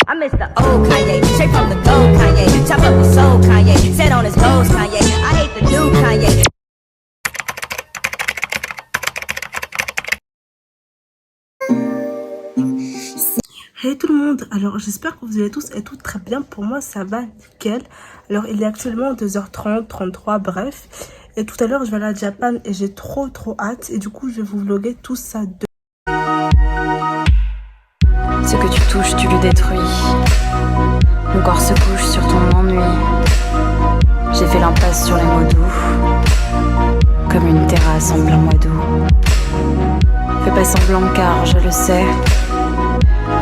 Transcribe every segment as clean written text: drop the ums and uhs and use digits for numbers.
Hey tout le monde, alors j'espère que vous allez tous et toutes très bien, pour moi ça va nickel. Alors il est actuellement 2h30, 33, bref. Et tout à l'heure je vais aller à Japan et j'ai trop hâte et du coup je vais vous vlogger tout ça de... Ce que tu touches, tu le détruis. Mon corps se couche sur ton ennui. J'ai fait l'impasse sur les mots doux, comme une terrasse en plein mois d'août. Fais pas semblant car je le sais,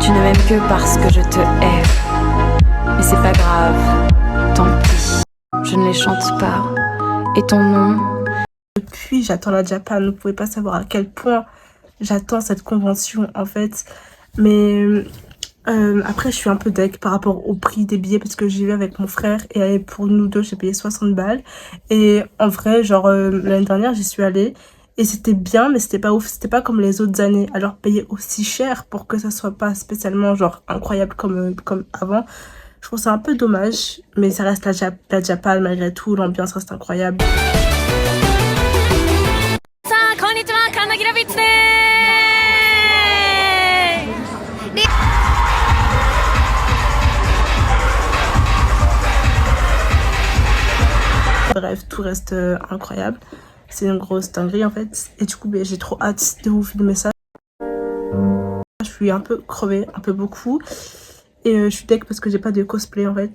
tu ne m'aimes que parce que je te hais. Mais c'est pas grave, tant pis, je ne les chante pas. Et ton nom? Depuis j'attends la Japan, vous pouvez pas savoir à quel point j'attends cette convention en fait. Mais après je suis un peu deg par rapport au prix des billets parce que j'y vais avec mon frère et pour nous deux j'ai payé 60 balles. Et en vrai genre l'année dernière j'y suis allée et c'était bien mais c'était pas ouf, c'était pas comme les autres années. Alors payer aussi cher pour que ça soit pas spécialement genre incroyable comme avant, je trouve ça un peu dommage. Mais ça reste la Japan malgré tout, l'ambiance reste incroyable. Bref, tout reste incroyable. C'est une grosse dinguerie en fait. Et du coup, j'ai trop hâte de vous filmer ça. Je suis un peu crevée, un peu beaucoup. Et je suis deg parce que j'ai pas de cosplay en fait.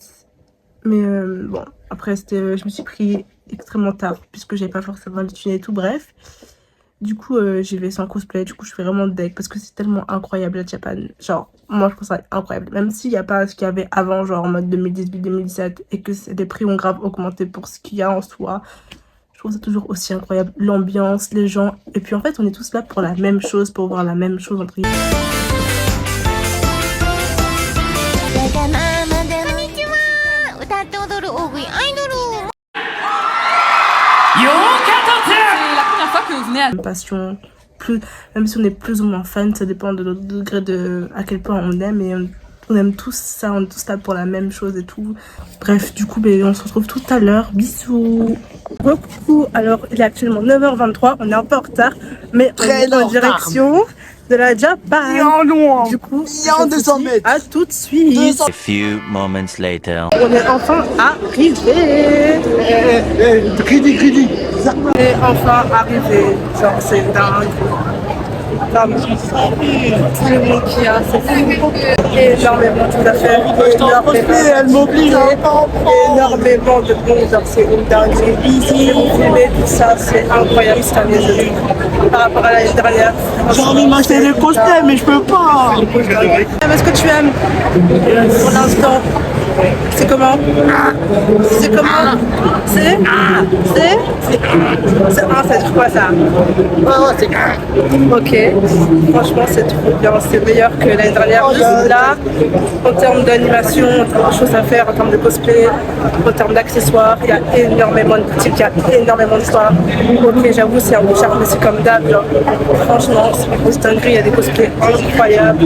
Mais bon, après, je me suis pris extrêmement tard puisque j'avais pas forcément le thunes et tout. Bref. Du coup, j'y vais sans cosplay. Du coup, je suis vraiment deg parce que c'est tellement incroyable la Japan. Genre, moi, je trouve ça incroyable. Même s'il n'y a pas ce qu'il y avait avant, genre en mode 2018-2017, et que les prix ont grave augmenté pour ce qu'il y a en soi. Je trouve ça toujours aussi incroyable. L'ambiance, les gens. Et puis en fait, on est tous là pour la même chose, pour voir la même chose entre guillemets. Une passion, même si on est plus ou moins fan, ça dépend de notre degré de à quel point on aime, et on aime tous ça, on est tous là pour la même chose et tout. Bref, du coup on se retrouve tout à l'heure, bisous. Coucou, alors il est actuellement 9h23, on est un peu en retard mais on est en direction de la Japan. Du coup, il y a 200 mètres. À tout de suite. A few moments later. On est enfin arrivé. Crédit. On est enfin arrivé. Genre c'est dingue. Tout le monde qu'il y a, c'est fou. Énormément de choses à faire. Elle m'oblige. Énormément de monde, genre c'est une dinguerie. Ici, vous filmez tout ça, c'est incroyable cette année, je trouve. Par rapport à l'année dernière. J'ai envie de m'acheter des cosplays, mais je peux pas. Est-ce que tu aimes pour l'instant? C'est comment? C'est comment? C'est quoi ça? Ok, franchement c'est trop bien, c'est meilleur que l'année dernière. Juste là, en termes d'animation, en termes de choses à faire, en termes de cosplay, en termes d'accessoires, il y a énormément de boutiques, il y a énormément de choix. Ok, j'avoue c'est un peu cher, mais c'est comme d'hab, genre. Franchement, c'est une grosse dinguerie, il y a des cosplays incroyables.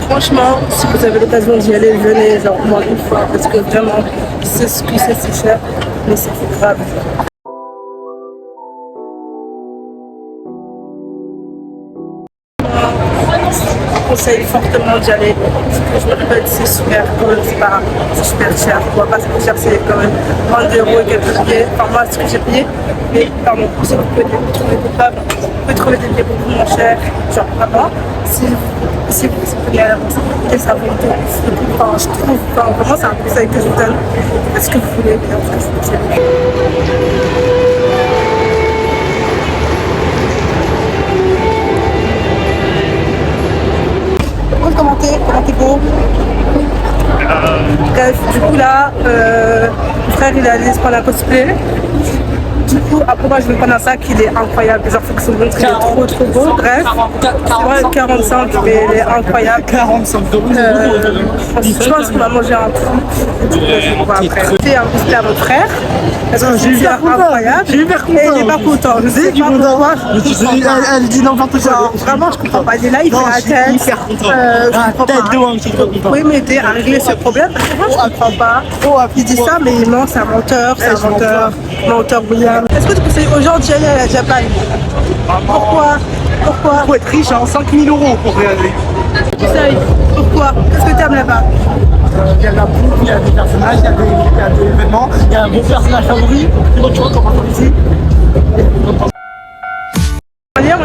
Franchement, si vous avez l'occasion d'y aller, venez genre au moins une fois, parce que vraiment, c'est ce qui c'est cher, mais c'est grave. Je conseille fortement d'y aller, parce que je me rappelle c'est super, quand même c'est super cher, on va pas se mentir, c'est quand même 20 € et quelques billets, enfin moi ce que j'ai payé, mais pardon, si vous pouvez trouver des femmes, vous pouvez trouver des billets beaucoup moins chers, genre vraiment, si vous prenez à l'avance, et ça vaut le coup, enfin je trouve, vraiment c'est un conseil que je vous donne, faites ce que vous voulez, mais en tout cas c'est commentez beau. Bref, du coup là, mon frère il est allé se prendre un cosplay. Du coup, après moi, je vais prendre un sac, il est incroyable. Genre, faut que ce montre, il est trop beau. Bref, c'est vrai, 45, mais il est incroyable. 45 euros. Je pense qu'on va manger un truc. Je vais voir après. J'ai un goûter à mon frère. Parce que c'est incroyable. J'ai hyper content. Et il est pas content. Je sais pas pourquoi. Elle dit n'importe quoi. Genre, vraiment, je comprends pas. Il est là, il fait la tête. Hyper content. Je comprends Tête pas. de un petit peu content. Oui, m'aider à régler ce problème. Parce que moi, je comprends pas. Il dit ça, mais non, c'est un menteur. C'est un menteur. Menteur William. Est-ce que tu conseilles aux gens d'y aller à la Japan? Pourquoi? Pourquoi? Faut être riche, hein, 5000 euros pour y aller. Tu sais, pourquoi? Qu'est-ce que tu aimes là-bas? Il y a de la bouffe, il y a des personnages, il y a des événements, il y a un bon personnage favori. Donc tu vois, quand on va ici.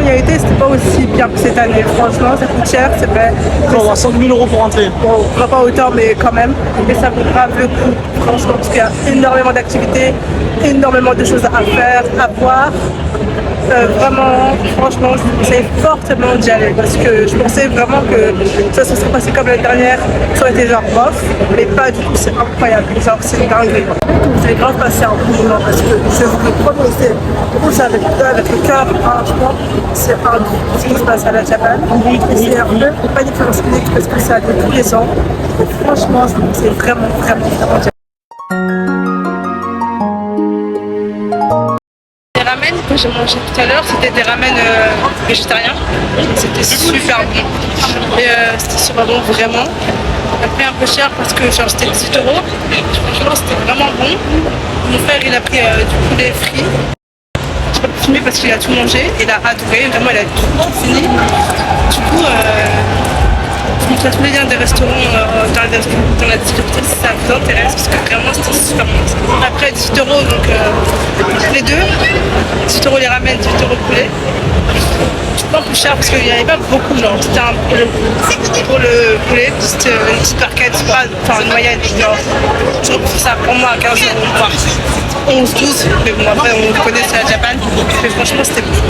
On y a été, c'était pas aussi bien que cette année. Franchement, ça coûte cher, c'est vrai. On va avoir 100 000 euros pour entrer. Bon, pas autant, mais quand même. Et ça vaut grave le coup, franchement, parce qu'il y a énormément d'activités, énormément de choses à faire, à voir. Vraiment, franchement, je vous conseille fortement d'y aller parce que je pensais vraiment que ça se serait passé comme l'année dernière, ça aurait été genre bof, mais pas du tout, c'est incroyable, genre c'est dingue. Vous allez grave passer un bon moment parce que je vous le promets, c'est avec le cœur, franchement, c'est un gros ce qui se passe à la Japan. Et c'est un peu pas une expérience unique parce que ça a tous les ans. Et franchement, je vous conseille vraiment d'y aller. Ramen que j'ai mangé tout à l'heure, c'était des ramen végétariens. C'était super bon. Et c'était super bon vraiment. Il a pris un peu cher parce que genre c'était 18 euros. Franchement c'était vraiment bon. Mon frère il a pris du poulet frit. Je peux pas filmer parce qu'il a tout mangé. Il a adoré, vraiment il a tout fini. Du coup je vous mettrai tous les liens des restaurants dans la description si ça vous intéresse parce que vraiment c'était super bon. Après 18 euros donc les deux, 18 euros les ramen, 18 euros le poulet. C'est pas plus cher parce qu'il n'y avait pas beaucoup genre c'était pour le poulet, c'était une petite barquette, enfin une moyenne genre je reprends ça pour moi à 15 euros voire 11-12 mais bon après on connaît c'est la Japan mais franchement c'était bon.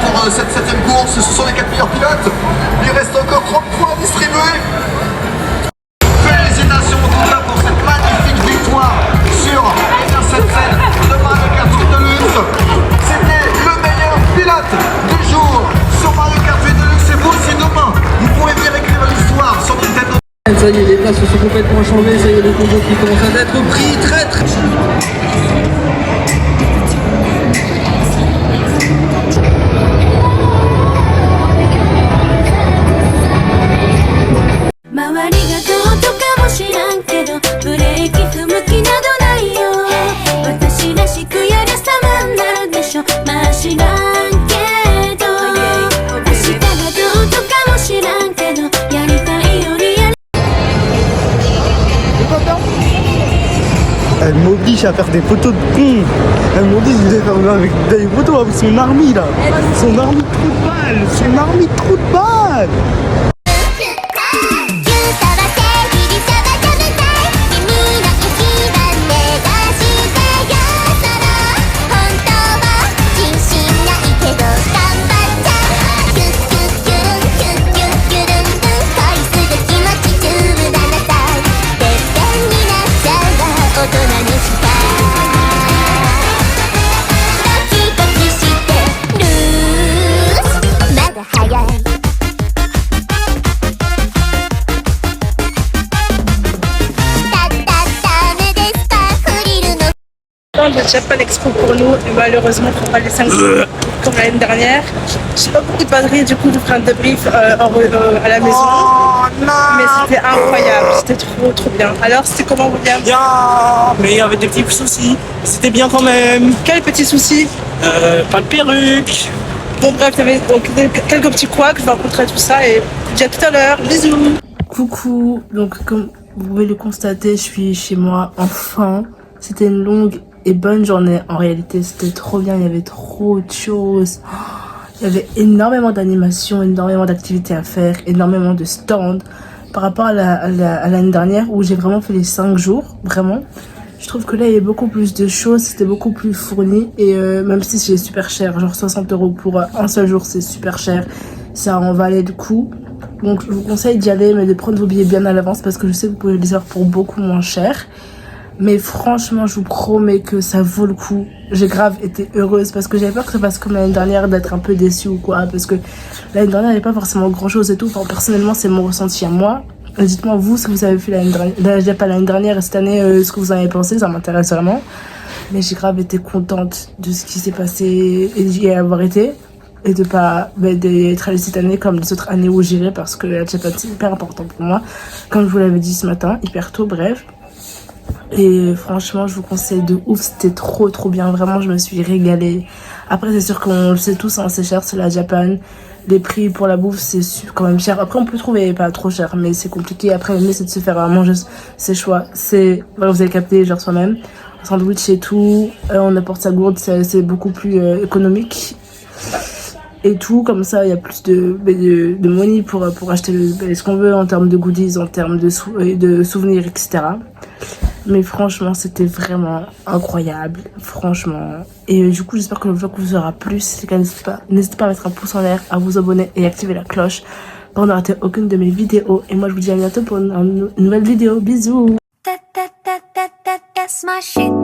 Pour cette 7ème course, ce sont les 4 meilleurs pilotes. Il reste encore 30 points distribués. Félicitations en tout cas pour cette magnifique victoire sur cette scène de Mario Kart 8 Deluxe. C'était le meilleur pilote du jour sur Mario Kart 8 Deluxe. Et vous aussi demain, vous pourrez bien écrire l'histoire sur Nintendo. Ça y est, les places se sont complètement changées, ça y est, le combo qui commence à être pris très. Elle m'oblige à faire des photos de con. Elle m'oblige à faire des photos avec son army là. Son army trou de balle. Son army trou de balle. Le Japan Expo pour nous et malheureusement on fera pas les 5 jours comme l'année dernière. J'ai pas beaucoup de batterie, du coup je ferai un débrief à la maison. Oh non. Mais c'était incroyable, c'était trop bien. Alors c'était comment William? Bien, mais il y avait des petits soucis. C'était bien quand même. Quels petits soucis? Pas de perruque. Bon bref, il y avait donc quelques petits couacs, je vais rencontrer tout ça et je vous dis à tout à l'heure. Bisous. Coucou, donc comme vous pouvez le constater, je suis chez moi enfin. C'était une longue et bonne journée. En réalité, c'était trop bien. Il y avait trop de choses. Il y avait énormément d'animations, énormément d'activités à faire, énormément de stands. Par rapport à l'année dernière où j'ai vraiment fait les 5 jours, vraiment. Je trouve que là, il y a beaucoup plus de choses. C'était beaucoup plus fourni. Et même si c'est super cher, genre 60 € pour un seul jour, c'est super cher. Ça en valait le coup. Donc, je vous conseille d'y aller, mais de prendre vos billets bien à l'avance parce que je sais que vous pouvez les avoir pour beaucoup moins cher. Mais franchement, je vous promets que ça vaut le coup. J'ai grave été heureuse parce que j'avais peur que ça fasse comme l'année dernière d'être un peu déçue ou quoi. Parce que l'année dernière, il n'y avait pas forcément grand chose et tout. Enfin, personnellement, c'est mon ressenti à moi. Dites-moi vous ce que vous avez fait l'année dernière, pas l'année dernière et cette année, ce que vous en avez pensé, ça m'intéresse vraiment. Mais j'ai grave été contente de ce qui s'est passé et d'y avoir été. Et de pas d'être allée cette année comme les autres années où j'irai parce que la Japan c'est hyper important pour moi. Comme je vous l'avais dit ce matin, hyper tôt, bref. Et franchement, je vous conseille de ouf, c'était trop bien, vraiment, je me suis régalée. Après, c'est sûr qu'on le sait tous, hein, c'est cher, c'est la Japan. Les prix pour la bouffe, c'est quand même cher. Après, on peut trouver pas trop cher, mais c'est compliqué. Après, le mieux, c'est de se faire manger ses choix. C'est, voilà, vous avez capté, genre soi-même. Un sandwich et tout, on apporte sa gourde, c'est beaucoup plus économique. Et tout, comme ça, il y a plus de money pour acheter ce qu'on veut en termes de goodies, en termes de souvenirs, etc. Mais franchement, c'était vraiment incroyable, franchement. Et du coup, j'espère que le vlog vous aura plu. Si c'est le cas, n'hésitez pas à mettre un pouce en l'air, à vous abonner et activer la cloche pour ne rater aucune de mes vidéos. Et moi, je vous dis à bientôt pour une nouvelle vidéo. Bisous! That's my shit.